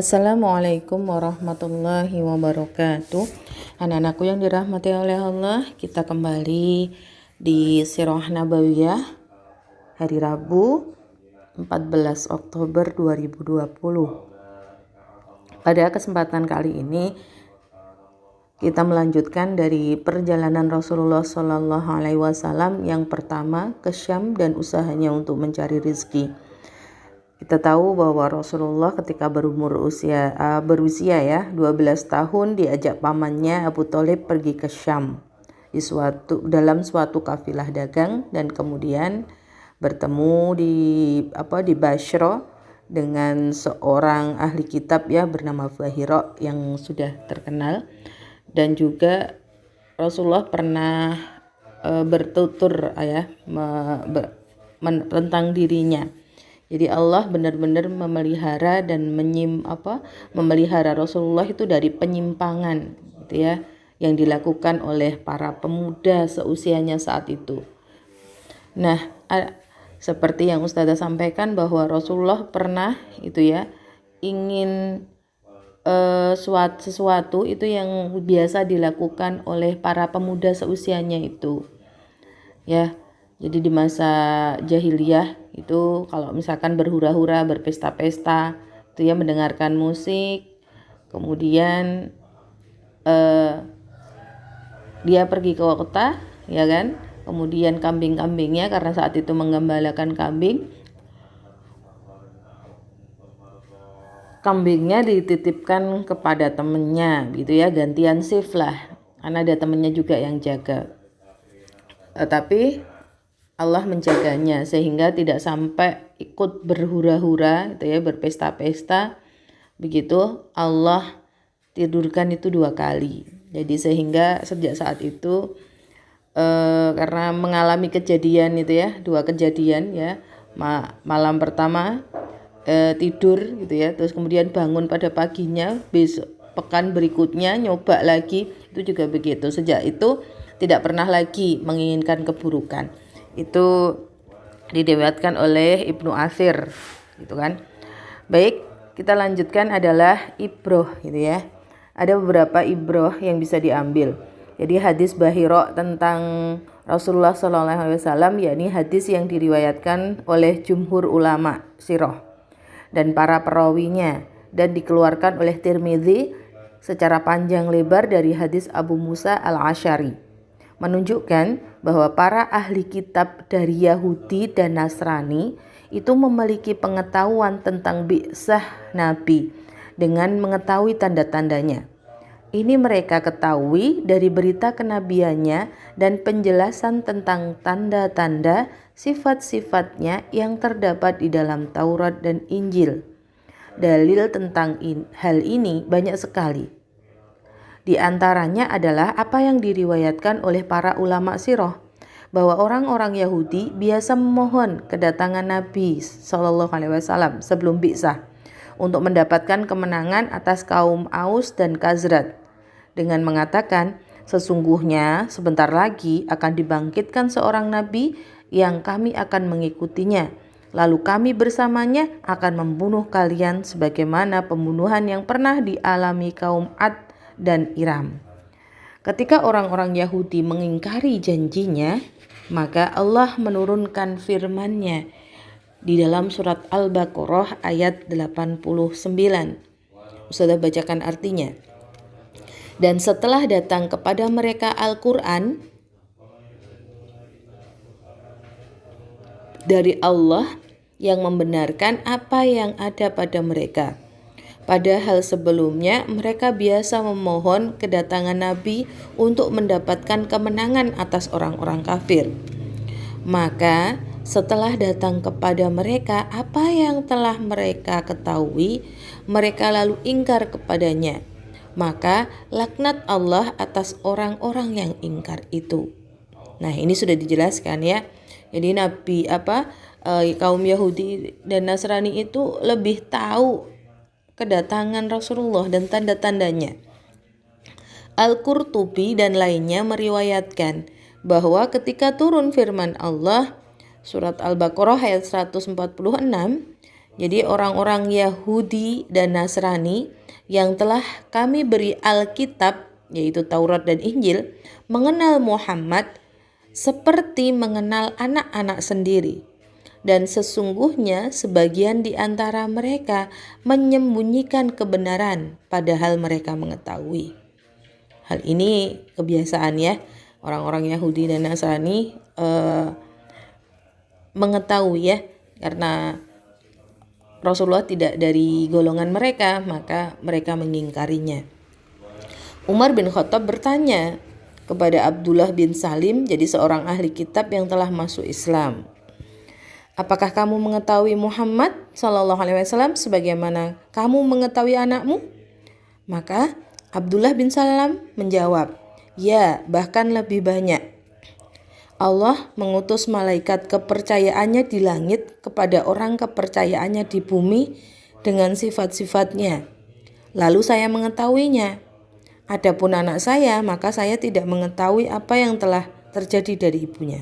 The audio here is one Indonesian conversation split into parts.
Assalamualaikum warahmatullahi wabarakatuh. Anak-anakku yang dirahmati oleh Allah, kita kembali di Sirah Nabawiyah hari Rabu 14 Oktober 2020. Pada kesempatan kali ini kita melanjutkan dari perjalanan Rasulullah SAW yang pertama ke Syam dan usahanya untuk mencari rezeki. Kita tahu bahwa Rasulullah ketika berusia 12 tahun diajak pamannya Abu Thalib pergi ke Syam dalam suatu kafilah dagang, dan kemudian bertemu di Basra dengan seorang ahli kitab bernama Bahira yang sudah terkenal, dan juga Rasulullah pernah bertutur tentang dirinya. Jadi Allah benar-benar memelihara dan memelihara Rasulullah itu dari penyimpangan yang dilakukan oleh para pemuda seusianya saat itu. Nah, seperti yang Ustazah sampaikan bahwa Rasulullah pernah ingin sesuatu itu yang biasa dilakukan oleh para pemuda seusianya itu. Jadi di masa jahiliyah itu kalau misalkan berhura-hura, berpesta-pesta, mendengarkan musik, kemudian dia pergi ke kota, kemudian kambing-kambingnya, karena saat itu menggembalakan kambingnya dititipkan kepada temennya, gantian shift lah, karena ada temennya juga yang jaga. Tapi Allah menjaganya sehingga tidak sampai ikut berhura-hura berpesta-pesta. Begitu Allah tidurkan itu 2 kali. Jadi sehingga sejak saat itu karena mengalami kejadian 2 kejadian malam pertama tidur terus kemudian bangun pada paginya, besok pekan berikutnya nyoba lagi, itu juga begitu. Sejak itu tidak pernah lagi menginginkan keburukan. Itu diriwayatkan oleh Ibnu Athir Baik, kita lanjutkan adalah ibroh Ada beberapa ibroh yang bisa diambil. Jadi hadis Bahira tentang Rasulullah SAW, yakni hadis yang diriwayatkan oleh jumhur ulama sirah dan para perawinya, dan dikeluarkan oleh Tirmidzi secara panjang lebar dari hadis Abu Musa al-Asy'ari, menunjukkan bahwa para ahli kitab dari Yahudi dan Nasrani itu memiliki pengetahuan tentang bi'tsah Nabi dengan mengetahui tanda-tandanya. Ini mereka ketahui dari berita kenabiannya dan penjelasan tentang tanda-tanda sifat-sifatnya yang terdapat di dalam Taurat dan Injil. Dalil tentang hal ini banyak sekali. Di antaranya adalah apa yang diriwayatkan oleh para ulama sirah, bahwa orang-orang Yahudi biasa memohon kedatangan Nabi SAW sebelum bi'tsah untuk mendapatkan kemenangan atas kaum Aus dan Khazraj dengan mengatakan, sesungguhnya sebentar lagi akan dibangkitkan seorang Nabi yang kami akan mengikutinya. Lalu kami bersamanya akan membunuh kalian sebagaimana pembunuhan yang pernah dialami kaum Ad dan Iram. Ketika orang-orang Yahudi mengingkari janjinya, maka Allah menurunkan firman-Nya di dalam surat Al-Baqarah ayat 89. Ustazah bacakan artinya. Dan setelah datang kepada mereka Al-Quran dari Allah yang membenarkan apa yang ada pada mereka. Padahal sebelumnya mereka biasa memohon kedatangan Nabi untuk mendapatkan kemenangan atas orang-orang kafir. Maka setelah datang kepada mereka apa yang telah mereka ketahui, mereka lalu ingkar kepadanya. Maka laknat Allah atas orang-orang yang ingkar itu. Nah, ini sudah dijelaskan ya. Jadi kaum Yahudi dan Nasrani itu lebih tahu kedatangan Rasulullah dan tanda-tandanya. Al-Qurtubi dan lainnya meriwayatkan bahwa ketika turun firman Allah surat Al-Baqarah ayat 146, Jadi orang-orang Yahudi dan Nasrani yang telah kami beri Alkitab, yaitu Taurat dan Injil, mengenal Muhammad seperti mengenal anak-anak sendiri. Dan sesungguhnya sebagian di antara mereka menyembunyikan kebenaran padahal mereka mengetahui. Hal ini kebiasaan ya, orang-orang Yahudi dan Nasrani mengetahui ya, karena Rasulullah tidak dari golongan mereka, maka mereka mengingkarinya. Umar bin Khattab bertanya kepada Abdullah bin Salim, jadi seorang ahli kitab yang telah masuk Islam, apakah kamu mengetahui Muhammad SAW sebagaimana kamu mengetahui anakmu? Maka Abdullah bin Salam menjawab, ya, bahkan lebih banyak. Allah mengutus malaikat kepercayaannya di langit kepada orang kepercayaannya di bumi dengan sifat-sifatnya. Lalu saya mengetahuinya. Adapun anak saya, maka saya tidak mengetahui apa yang telah terjadi dari ibunya.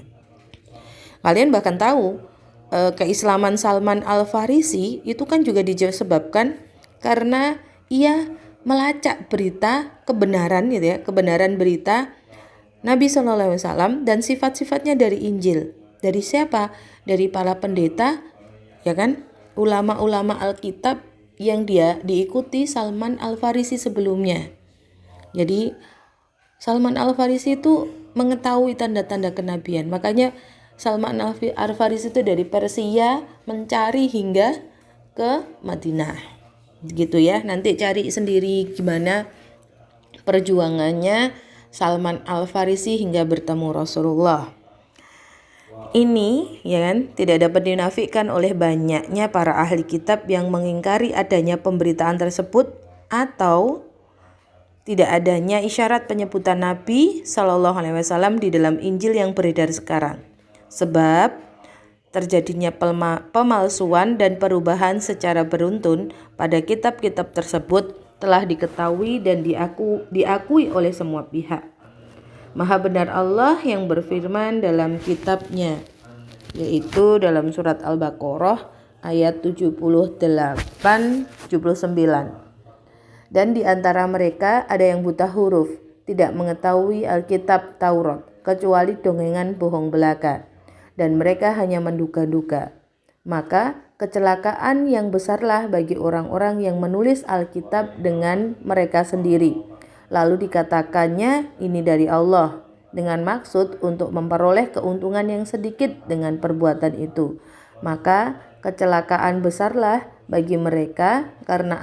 Kalian bahkan tahu keislaman Salman Al-Farisi itu kan juga disebabkan karena ia melacak berita kebenaran gitu ya, kebenaran berita Nabi SAW dan sifat-sifatnya dari Injil. Dari siapa? Dari para pendeta, ya kan? Ulama-ulama Alkitab yang dia diikuti Salman Al-Farisi sebelumnya. Jadi Salman Al-Farisi itu mengetahui tanda-tanda kenabian. Makanya Salman Al-Farisi itu dari Persia mencari hingga ke Madinah. Gitu ya. Nanti cari sendiri gimana perjuangannya Salman Al-Farisi hingga bertemu Rasulullah. Ini ya kan tidak dapat dinafikan oleh banyaknya para ahli kitab yang mengingkari adanya pemberitaan tersebut atau tidak adanya isyarat penyebutan Nabi SAW di dalam Injil yang beredar sekarang. Sebab terjadinya pemalsuan dan perubahan secara beruntun pada kitab-kitab tersebut telah diketahui dan diakui oleh semua pihak. Maha benar Allah yang berfirman dalam kitabnya, yaitu dalam surat Al-Baqarah ayat 78-79. Dan di antara mereka ada yang buta huruf, tidak mengetahui Alkitab Taurat, kecuali dongengan bohong belaka, dan mereka hanya menduga-duga. Maka kecelakaan yang besarlah bagi orang-orang yang menulis Alkitab dengan mereka sendiri. Lalu dikatakannya ini dari Allah, dengan maksud untuk memperoleh keuntungan yang sedikit dengan perbuatan itu. Maka kecelakaan besarlah bagi mereka karena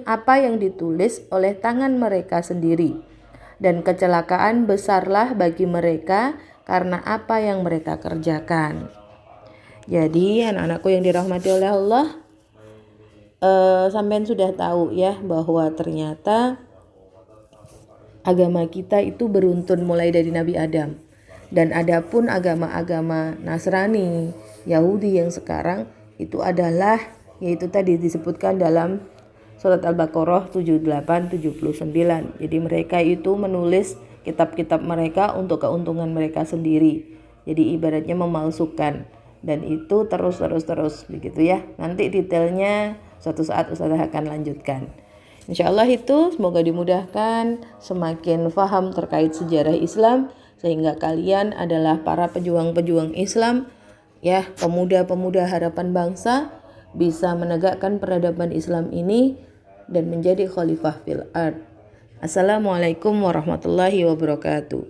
apa yang ditulis oleh tangan mereka sendiri. Dan kecelakaan besarlah bagi mereka karena apa yang mereka kerjakan. Jadi anak-anakku yang dirahmati oleh Allah, sampean sudah tahu ya bahwa ternyata agama kita itu beruntun mulai dari Nabi Adam. Dan adapun agama-agama Nasrani, Yahudi yang sekarang itu adalah, yaitu tadi disebutkan dalam surat Al-Baqarah 78-79. Jadi mereka itu menulis kitab-kitab mereka untuk keuntungan mereka sendiri. Jadi ibaratnya memalsukan. Dan itu terus begitu ya. Nanti detailnya suatu saat Ustazah akan lanjutkan. Insya Allah itu semoga dimudahkan, semakin faham terkait sejarah Islam, sehingga kalian adalah para pejuang-pejuang Islam, ya, pemuda-pemuda harapan bangsa, bisa menegakkan peradaban Islam ini dan menjadi khalifah fil ard. Assalamualaikum warahmatullahi wabarakatuh.